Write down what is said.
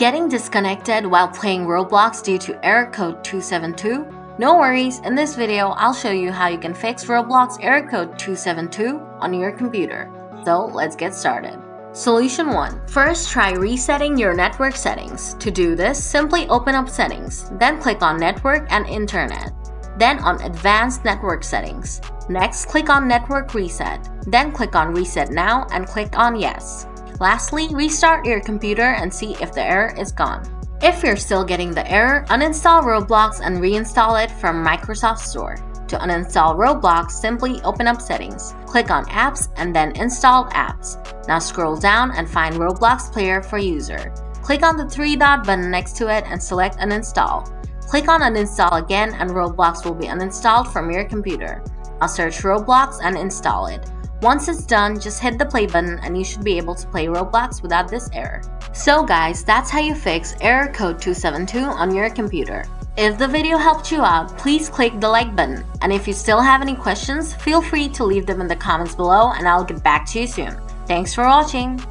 Getting disconnected while playing Roblox due to error code 272? No worries, in this video I'll show you how you can fix Roblox error code 272 on your computer. So let's get started. Solution 1. First, try resetting your network settings. To do this, simply open up Settings, then click on Network and Internet, then on Advanced Network Settings. Next, click on Network Reset, then click on Reset Now and click on Yes. Lastly, restart your computer and see if the error is gone. If you're still getting the error, uninstall Roblox and reinstall it from Microsoft Store. To uninstall Roblox, simply open up Settings, click on Apps and then Install Apps. Now scroll down and find Roblox Player for User. Click on the three-dot button next to it and select Uninstall. Click on Uninstall again and Roblox will be uninstalled from your computer. Now search Roblox and install it. Once it's done, just hit the play button and you should be able to play Roblox without this error. So guys, that's how you fix error code 272 on your computer. If the video helped you out, please click the like button. And if you still have any questions, feel free to leave them in the comments below and I'll get back to you soon. Thanks for watching!